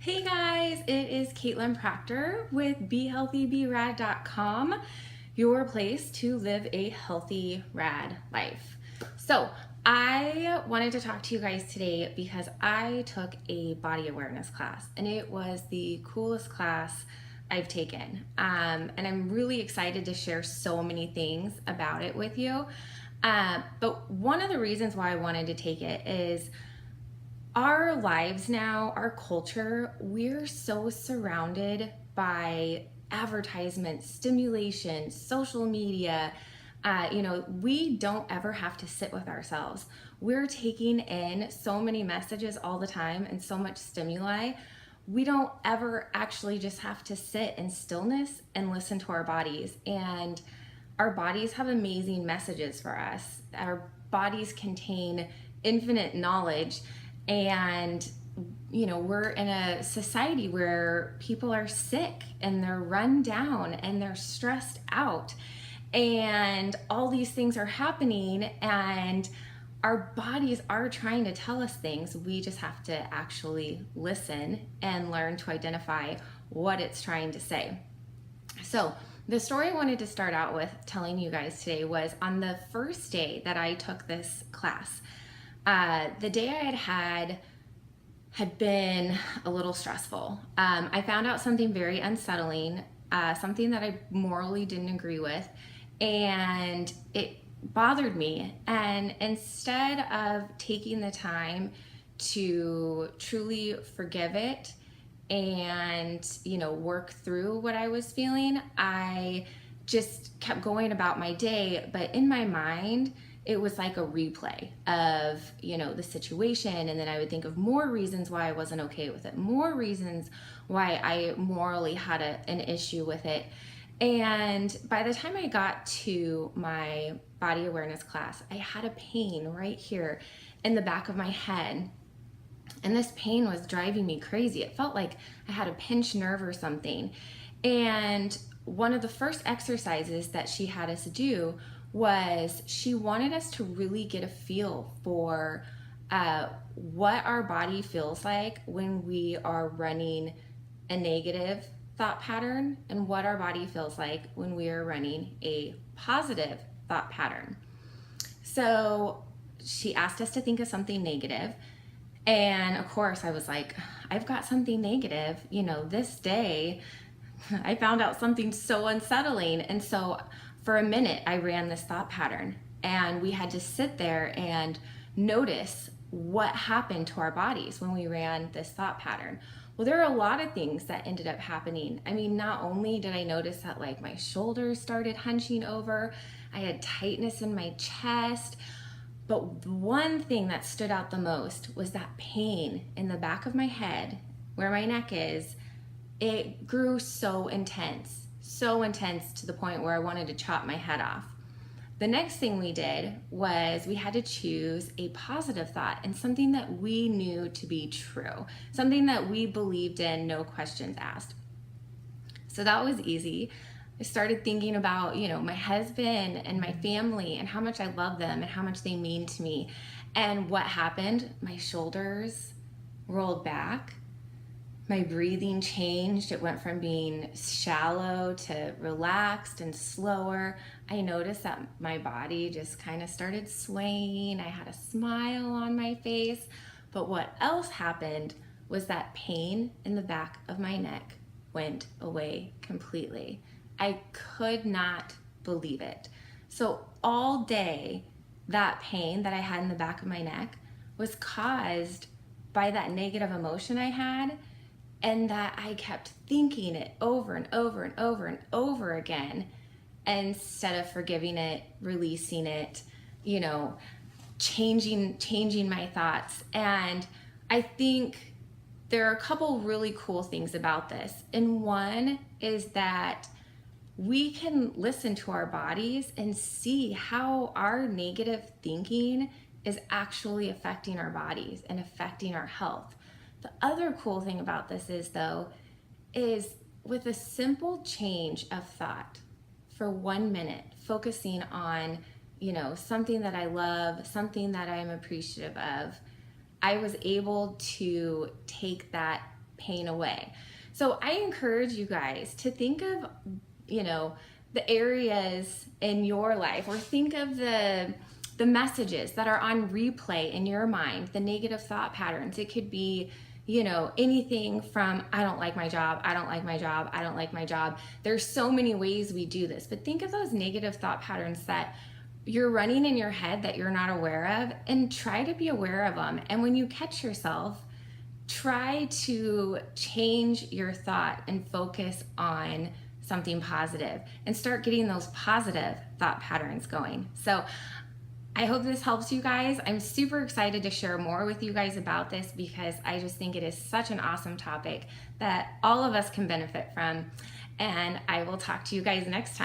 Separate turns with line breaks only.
Hey guys, it is Caitlin Proctor with BeHealthyBeRad.com, your place to live a healthy, rad life. So, I wanted to talk to you guys today because I took a body awareness class and it was the coolest class I've taken. And I'm really excited to share so many things about it with you. But one of the reasons why I wanted to take it is our lives now, our culture, we're so surrounded by advertisements, stimulation, social media. We don't ever have to sit with ourselves. We're taking in so many messages all the time and so much stimuli. We don't ever actually just have to sit in stillness and listen to our bodies. And our bodies have amazing messages for us. Our bodies contain infinite knowledge, and we're in a society where people are sick and they're run down and they're stressed out, and all these things are happening, and our bodies are trying to tell us things. We just have to actually listen and learn to identify what it's trying to say. So the story I wanted to start out with telling you guys today was on the first day that I took this class. The day I had been a little stressful. I found out something very unsettling, something that I morally didn't agree with, and it bothered me. And instead of taking the time to truly forgive it and work through what I was feeling, I just kept going about my day. But in my mind, it was like a replay of the situation, and then I would think of more reasons why I wasn't okay with it, more reasons why I morally had an issue with it. And by the time I got to my body awareness class, I had a pain right here in the back of my head. And this pain was driving me crazy. It felt like I had a pinched nerve or something. And one of the first exercises that she had us do was she wanted us to really get a feel for what our body feels like when we are running a negative thought pattern, and what our body feels like when we are running a positive thought pattern. So she asked us to think of something negative. And of course, I was like, I've got something negative. This day, I found out something so unsettling. And so for a minute, I ran this thought pattern, and we had to sit there and notice what happened to our bodies when we ran this thought pattern. Well, there are a lot of things that ended up happening. I mean, not only did I notice that like my shoulders started hunching over, I had tightness in my chest, but one thing that stood out the most was that pain in the back of my head where my neck is. It grew so intense to the point where I wanted to chop my head off. The next thing we did was we had to choose a positive thought and something that we knew to be true, something that we believed in, no questions asked. So that was easy. I started thinking about, my husband and my family and how much I love them and how much they mean to me. And what happened? My shoulders rolled back. My breathing changed. It went from being shallow to relaxed and slower. I noticed that my body just kind of started swaying. I had a smile on my face. But what else happened was that pain in the back of my neck went away completely. I could not believe it. So all day, that pain that I had in the back of my neck was caused by that negative emotion I had, and that I kept thinking it over and over and over and over again, instead of forgiving it, releasing it, changing my thoughts. And I think there are a couple really cool things about this. And one is that we can listen to our bodies and see how our negative thinking is actually affecting our bodies and affecting our health. The other cool thing about this is with a simple change of thought for 1 minute, focusing on, something that I love, something that I'm appreciative of, I was able to take that pain away. So I encourage you guys to think of, the areas in your life, or think of the messages that are on replay in your mind, the negative thought patterns. It could be, anything from I don't like my job, I don't like my job, I don't like my job. There's so many ways we do this, but think of those negative thought patterns that you're running in your head that you're not aware of, and try to be aware of them. And when you catch yourself, try to change your thought and focus on something positive and start getting those positive thought patterns going. So I hope this helps you guys. I'm super excited to share more with you guys about this, because I just think it is such an awesome topic that all of us can benefit from. And I will talk to you guys next time.